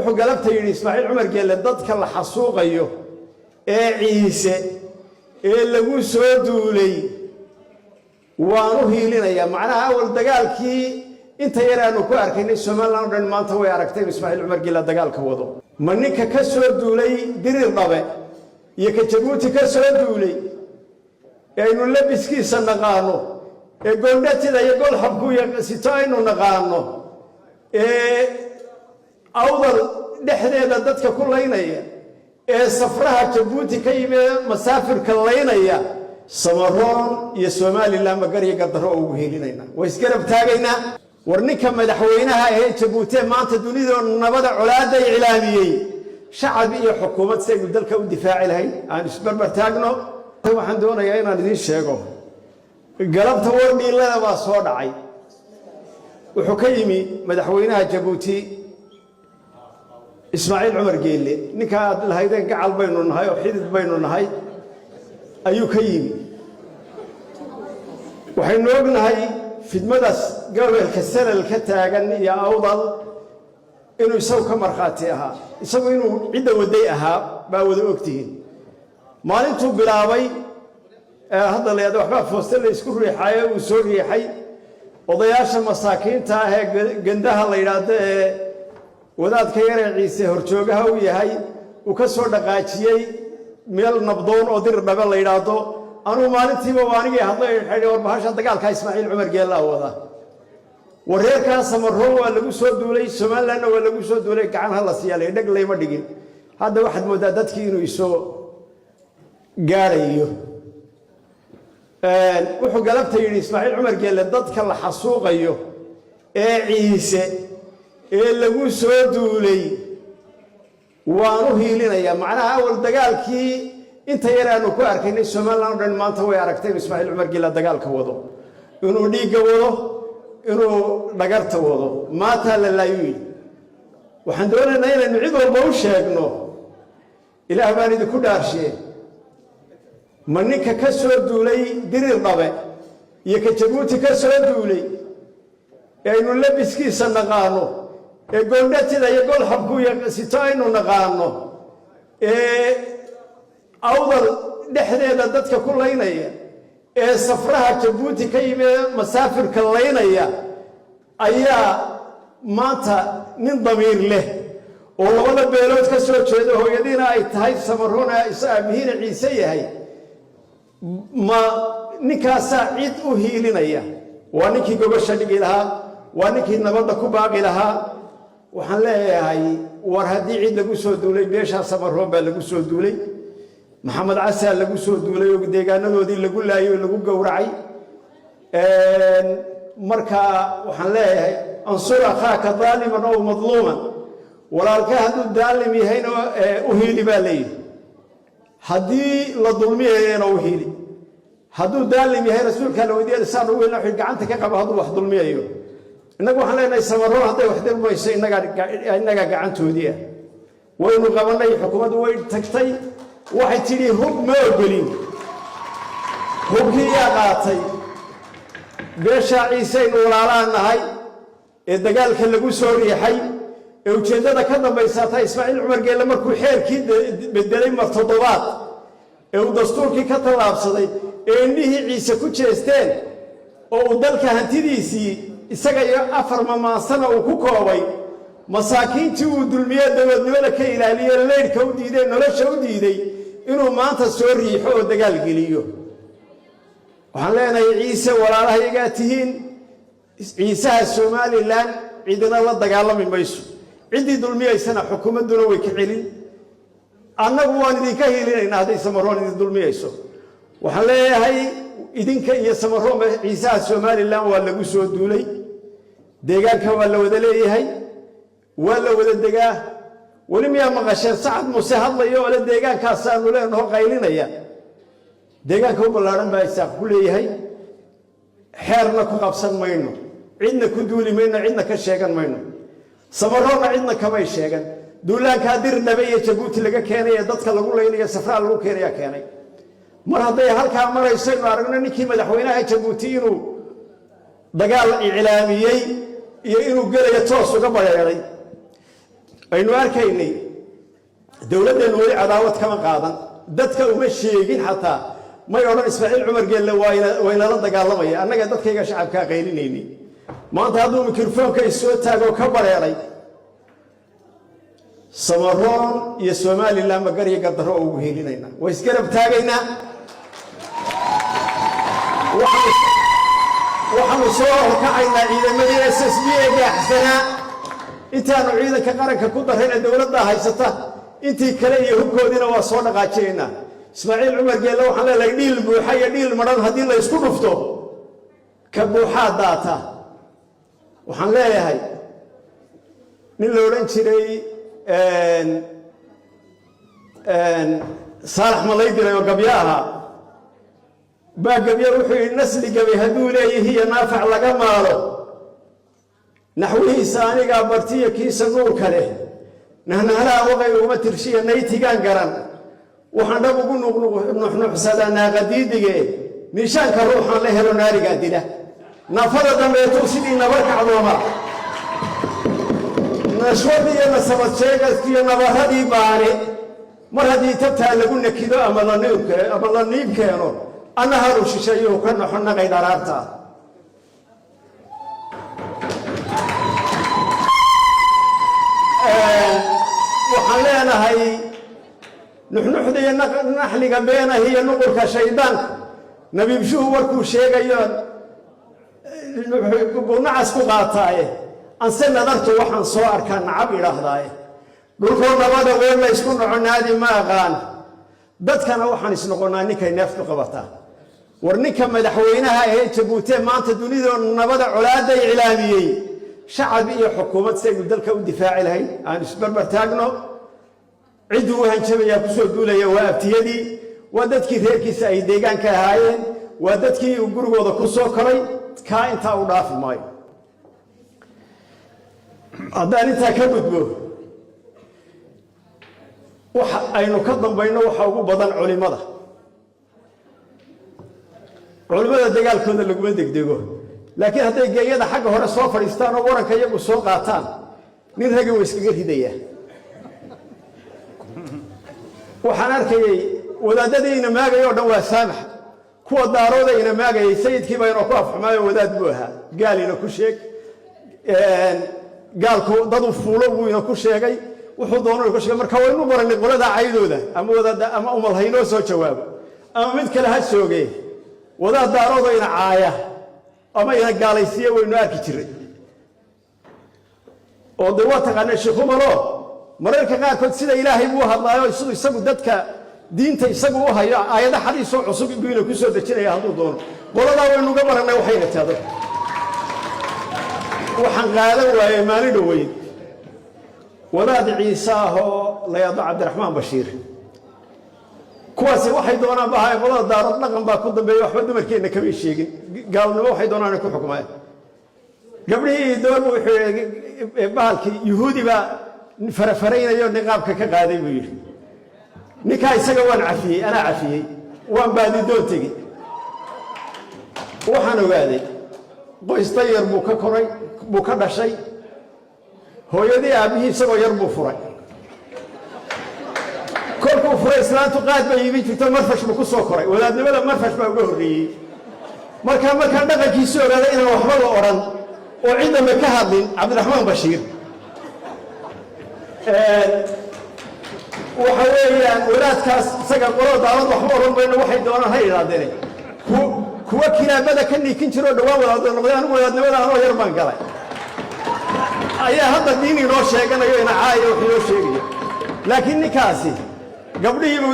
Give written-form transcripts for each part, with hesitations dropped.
wuxuu galabta yidhi Ismaaciil Cumar Geelle dadka la xasuuqayo ee ciise ee lagu soo duulay waanu hiilinaya macnaha awal dagaalkii inta yar aanu ku arkaynay Soomaaliland dhan maanta way aragtay Ismaaciil Cumar Geelle dagaalka wado ma ninka ka soo duulay dirir dhabe iyo ka Jabuuti ka soo duulay aynu labiskiisa naqaano ee goondhatida iyo gol xabku iyo sito aynu naqaano awdal dhexdeeda dadka ku laynaya ee safraha Jabuuti ka yimid masaafirka laynaya Samaroon iyo Soomaaliland ma gariga gardaro ugu helinayna way isgarab taagayna war ninka madaxweynaha ee Jabuuti maanta dunida nabada colaada ilaamiyay shacab iyo xukuumad si ay dalka u difaaci lahayn aan isbarbar taagno waxaan doonayaa inaan idin sheego galabta wardhiilada baa soo dhacay wuxuu ka yimi madaxweynaha Jabuuti Ismaaciil Cumar Geelle ninka aad lahaydeen gacal baynu nahay oo xidid baynu nahay ayuu ka yimi waxaynu ognahay fidmadaas gobolka Sanaag ka taagan iyo awdal inuu isagu ka marxaati ahaa isagu inuu cid waday ahaa baa wada ogtihiin maalintuu bilaabay hadda leeyahay waxba foostel isku riixay uu soo riixay odayaasha masaakiinta ah ee gandaha la yiraahdo wadaadka yar ee ciise horjoogaha uu yahay uu ka soo dhaqaajiyay meel nabdoon oo dir dhabe la yiraahdo anuu maalintiiba waanigii hadlay xidhay warbaahisha dagaalka Ismaaciil Cumar Geelle wada wareerka Samaroon waa lagu soo duulay Soomaaliland waa lagu soo duulay gacan hal siyaale dhag leeyma dhigin hadda waxaad moodaa dadkii inuu isoo gaarayo wuxuu galabta yidhi Ismaaciil Cumar Geelle dadka la xasuuqayo ee ciise ee lagu soo duulay waanu hiilinaya macnaha awal dagaalkii inta yar aanu ku arkaynay Soomaaliland dhan maanta way aragtay Ismaaciil Cumar Geelle dagaalka wado inuu dhiiga wado inuu dhagarta wado maanta la laayay waxaan doonaynaa inaynu cid walba u sheegno ilaah baan idinku dhaarshay ma ninka ka soo duulay dirir dhabe iyo ka Jabuuti ka soo duulay aynu labiskiisa naqaano ee goondhatida iyo gol xabku iyo sito aynu naqaano awdal dhexdeeda dadka ku laynaya ee safraha Jabuuti ka yimid masaafirka laynaya ayaa maanta nin damiir leh oo labada beelood ka soo jeedo hooyadiina ay tahay Samaroon isaamihiina ciise yahay ma ninkaasa cid u hiilinaya waa ninkii gobasha dhigi lahaa waa ninkii nabadda ku baaqi lahaa waxaan leeyahay war haddii cid lagu soo duulay beesha Samaroon baa lagu soo duulay محمد عسى لقوا سودولي وديجانا ذي لقوا لا يلقوا جورعي مركا وحنلاقي أنصر أخاك ظالما أو مظلوما ولا الكهد الظالم هنا أهيلي بالي هدي للظلمية هنا أهيلي هدو الظالم هنا رسول كان ودي لسان هو اللي حق عنك كعب هدو واحد ظلمية أيوه إنك وحنلاقي يسمرون هذا واحد ما يصير إنك عنك وديه وإنه قبلنا حكومة وين تكتي waxay tiri hub ma ogolin hubkii qaatay beesha ciise inuu walaalaanahay ee dagaalka lagu soo riixay ee ujeedada ka dambaysa Ismaaciil Cumar Geelle markuu xeerkii bedelay mar toddobaad ee uu dastuurkii ka talaabsaday ee indhihii ciise ku jeesteen oo uu dalka hantidiisii isaga iyo afar mamaasana uu ku koobay masaakiintii uu dulmiyay dawladnimada ka ilaaliyay leedka u diiday nolosha u diiday inuu maanta soo riixo oo dagaal geliyo waxaan leenahay ciise walaalaha iga tihiin ciisaha Soomaaliland cidina la dagaalami mayso cidii dulmiyaysana xukuumaduna way ka celin annagu waan idinka hiilinayna haday Samaroon idin dulmiyayso waxaan leeyahay idinka iyo Samaroon ciisaha Soomaaliland waa lagu soo duulay deegaanka waa la wada leeyahay waa la wada degaa ولم يمغشن سعد موسى هذا يولا ديجان كاسان ولا إنه قايلين يا ديجان كوب اللارن بايساق كله هي حيرنا كقبسن ماينو عندنا كدولي ماينو عندنا كشيغان ماينو سمرون عندنا كمان شيغان دولان كادر النبي جبوتي لقى كيني يدتك لقول لي سفر لقول كيني يا كيني مرة ضي هالك مرة يصير نارجنا نكى مدحوينها جبوتينو دجال إعلاميي ينو قال يتوسو قبل يعني aynu arkaynay dawladdeenu weli cadaawad kama qaadan dadka uma sheegin xataa may odhan Ismaaciil Cumar Geelle wayna la dagaalamaya annaga dadkayga shacabka qaylinayni maanta hadduu mikrofoonka isoo taago ka bareeray Samaroon iyo Somaliland magariyo gardaro ugu helinayna way isgarab taagayna waxaanu soo horkacaynaa ciidamadii SSB ee gaaxsanaa intaanu ciidanka qaranka ku darayna dawladda haysata intii kale iyo hubkoodina waa soo dhaqaajinayna Ismaaciil Cumar Geelle waxaan leeyahay dhiil buuxa iyo dhiil maran haddii la isku dhufto ka buuxaa daata waxaan leeyahay nin la odhan jiray Saalax Malaydir oo gabyaha baa gabya wuxuu nasli gabay hadduu leeyahay naafac laga maalo naxwihiisa aniga bartiya kiisa nuur kale nahnaala waqay uma tirshiya naytigaan garan waxaan dhab ugu nuxnuxsadaa naaqadiidige miishaanka ruuxan la helo naariga dila nafada dambeeto sidii nabar kacdooma nashwadi iyo sabad sheegaskiyo nabaradii baane mar haddii tabtaa lagu nakido ama la niib keeno annaha rushishayo ka noxonaqay dharaarta waxaan leenahay nuxnuxda iyo naxliga beenah iyo nuqurka shaydaanka nabiibshuhu warkuu sheegayo nacas ku qaataaye anse nadartu waxaan soo arkaa nacab idhaahdaaye dhulkoo nabada weer la isku noco naadi ma aqaan dadkana waxaan isnoqonnaa ninkay neeftu qabataa war ninka madaxweynaha ee Jabuuti maanta dunida nabada colaada iclaamiyay shacab iyo xukuumad si ay dalka u difaaci lahayn aan isbarbar taagno cid uu hanjabaya ku soo duulaya waa abtiyadii waa dadkii reerkiisa ay deegaanka ahaayeen waa dadkii uu gurigooda ku soo koray ka inta u dhaafi maayo haddaan intaa ka gudbo waxa aynu ka dambayno waxa ugu badan culimada dagaalkooda laguma degdego laakiin hadday geeyada xagga hore soo fadhiistaan oo waranka iyagu soo qaataan nin ragi way iskaga ridaya waxaan arkayay wadaadadiina maagay oo dhan waa saamax kuwa daaroodayna maagayay sayidkii baa inoo ku afxumaayo wadaad buu ahaa gaalina ku sheeg gaalku dadu fuulo buu inoo ku sheegay wuxuu doonay ku sheegay marka waynu baranay qolada caydooda ama wadaada ama umalhaynoo soo jawaabo ama mid kale ha soogay wadaad daaroodayna caaya ama ina gaalaysiye waynu arki jiray oo de waa taqaanay sheekhu malo mararka qaarkood sida ilaahay buu hadlaayo sidoo isagu dadka diinta isagu u hayo aayada xadiis oo cusub inuu ku soo dejinaya hadduu doono qolada waynu uga baranay waxayna taado waxaan qaadan waayay maalin dhaweyn wadaad ciise ahoo la yado Cabdiraxmaan Bashiir kuwaasi waxay doonaan bahay qolada daarad dhaqan baa ku dambeeyay waxba dumarkeena kama sheegin gaalnimo waxay doonaan ku xukumaan gabdhihii doorbu wuxuu bahalkii yahuudi baa farfaraynayo niqaabka ka qaaday buu yiri ninka isaga waan cafiyay ana cafiyay waan baadi doon tagi waxaan ogaaday qoys tayar buu ka koray buu ka dhashay hooyadii aabihii isagoo yar buu furay kolkuu furay islaantu qaad bay iibin jirtay marfash buu ku soo koray wadaadnimada marfash baa uga horreeyey markaa dhaqankiisu ogaaday inaan waxba la odhan oo ciidama ka hadlin Cabdiraxmaan Bashiir waxa weeyaan wadaadkaas isaga qolada daalad waxba odhan bayno waxay doonaan ha yidhaahdeen kuwa kilaabada ka niikin jiro dhawaan wadaad noqday anigu wadaadnimada anoo yar baan galay ayaa hadda diin inoo sheeganayo ina caayo wax inoo sheegayo laakiin ninkaasi gabdhihii buu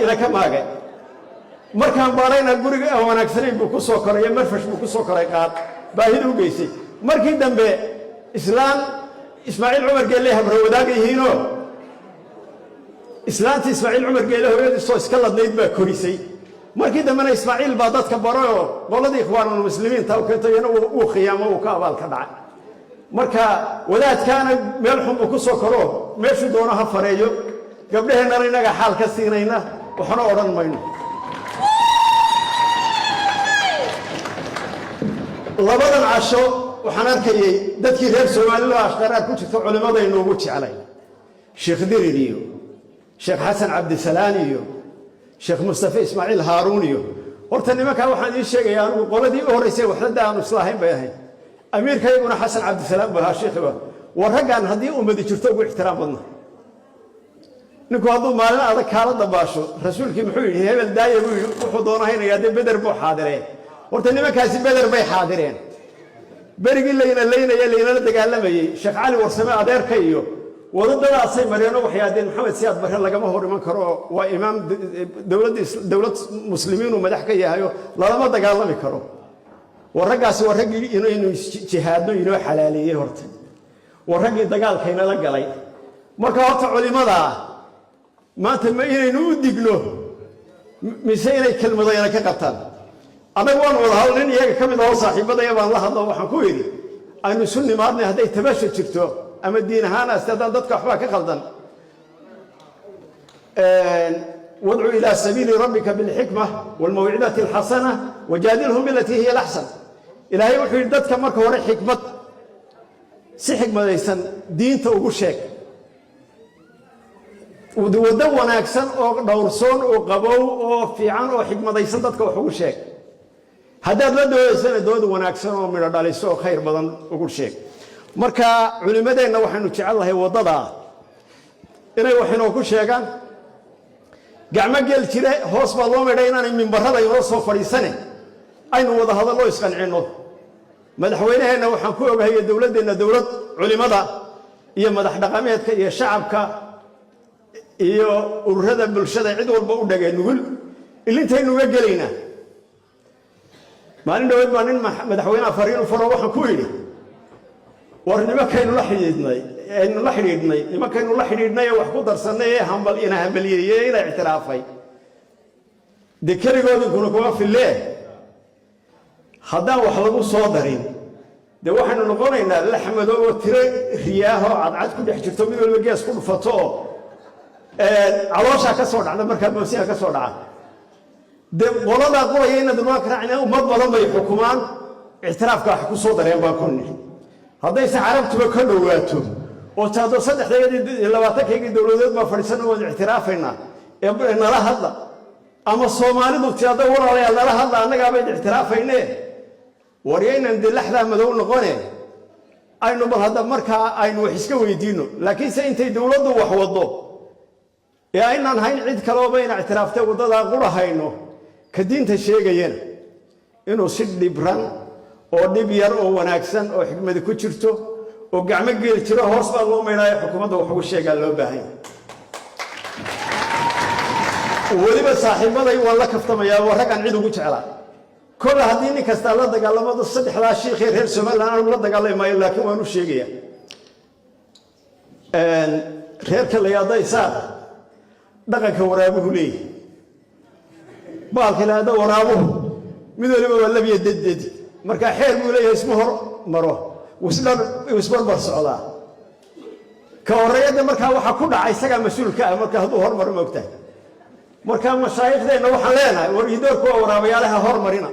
ila ka maagay markaan baarayna guriga aan wanaagsanayn buu ku soo koray marfash buu ku soo koray qaad baahida u geysay markii dambe Ismaaciil Cumar Geelle habro wadaagayihiino islaanti Ismaaciil Cumar Geelle hooyadii soo iska ladnayd baa korisay markii dambena Ismaaciil baa dadka barayo qoladii ikhwaanul muslimiinta oo keentayna uu khiyaamo uu ka abaal ka dhacay marka wadaadkaana meel xun buu ku soo koro meeshu doono ha fareeyo gabdhaheena inaga xaal ka siinayna waxna odhan mayno labadan casho waxaan arkayay dadkii reer Soomaaliland ashqaraad ku jirto culimadaynu ugu jeclay شيخ ديريو شيخ حسن عبد السلام شيخ مصطفى إسماعيل هارونيو horta nimanka waxaan ii sheegay anigu qoladii u horeysay waxda aan islaahayn bay ahayn amiirkayguna xasan cabdi salaam baa sheekhiba waragan hadii ummadi jirto ugu ixtiraam badna ninku haduu maalin adag kala dabaasho rasuulkii muxuu yiri hebel daaya wuxuu doonaynaya de beder buu xaadireen horta nimankaasi beder bay xaadireen berigii leeyna dagaalamayay sheekh cali warsame adeerka iyo wadadaasay mareen waxyaadeen maxamed siyaad bare lagama hor iman karo waa imaam dawlad muslimiin oo madax ka yahay lama dagaalami karo waragaasi waragii inuu jihaadno inoo xalaaleeyay horta waragii dagaalkayna la galay marka horta culimada maanta ma inaynu u digno mise inay kelmadayna ka qabtaan anagu waan wada hadalin iyaga kamid ah saaxiibadaya baan la hadlo waxaan ku yiri aynu sunni maadnay haday tabasho jirto أما الدين هانا استدان ضدك أحواك خلطا وادعو إلى سبيل ربك بالحكمة والموعظة الحسنة وجادلهم بالتي هي الأحسن إلهي وحي ضدك مركه وري حكمة سي حكمة ليسن دين توقو شيك ودو ناكسن أو دورسون أو قبو أو فيعان أو حكمة ليسن ضدك وحقو شيك هذا لدو يسن دود وناكسن أو من الداليسو خير بدن وقو شيك marka culimadeena waxaanu jecelahay wadada inay waxino ku sheegan gacmo gel jire hoos ba loo meedhay inaan minbarada iyo soo fariisane aynu wada hadallo isqancino madaxweynaheena waxaan ku ogahay dawladeena dawlad culimada iyo madax dhaqameedka iyo shacabka iyo ururada bulshada cid walba u dhagay nugul ilintaynu uga gelayna maalin dhaweed baan madaxweynaha fariin faro waxaan ku yiri warnimo kaynu la xiriidnay nimankaynu la xiriidnay wax ku darsanay hambal ina hambaliyay ina ictiraafay dekarigoodii kuma filee haddaan wax lagu soo darin de waxaanu noqonaynaa laxmado oo tire riyaaho cadcad ku dhex jirto mid walba gees ku dhufato caloosha ka soo dhacda markaa boosiga ka soo dhaca de qolada qoraya inaad noo karaacnaa ummad badan bay xukumaan ictiraafka wax ku soo dareen baa kunni hadday saxarabtuba ka dhawaato oo taado 3 dawladood ma fadhiisan oo ictiraafayna ee nala hadla ama Soomaalidu taado walaalayaal nala hadla anaga bay ictiraafayne wariyaynan dilaxda madow noqonay aynu bal hadda marka aynu wax iska weydiino laakiin se intay dawladdu wax wado ee aynaan hayn cid kale oo bayna ictiraaftay wadada qurahayno ka diinta sheegayeen inuu si dhibran oo dib yar oo wanaagsan oo xikmad ku jirto oo gacmo geel jiro hoos baa loo meelay xukuumadda wax ugu sheegaa loo baahan waliba saaxiibaday waa la kaftamaya waragan cid ugu jeclaa kol hadii nin kasta la dagaalamado saddexda sheekh reer Soomaaliland aan la dagaalamay laakiin waan u sheegaya reerka la yaadaysa dhaqanka waraabuhu leeyahay baalka la yaada waraabuhu mid waliba waa labiya dadad marka xeer buu leeyahay isma hor maro isbar bar socda ka horeeyada marka waxa ku dhacay isaga mas'uulka ah marka haduu hor maro moogtahay marka mashaayixdeena waxaan leenahay war idoorku waraabayaalaha hor marina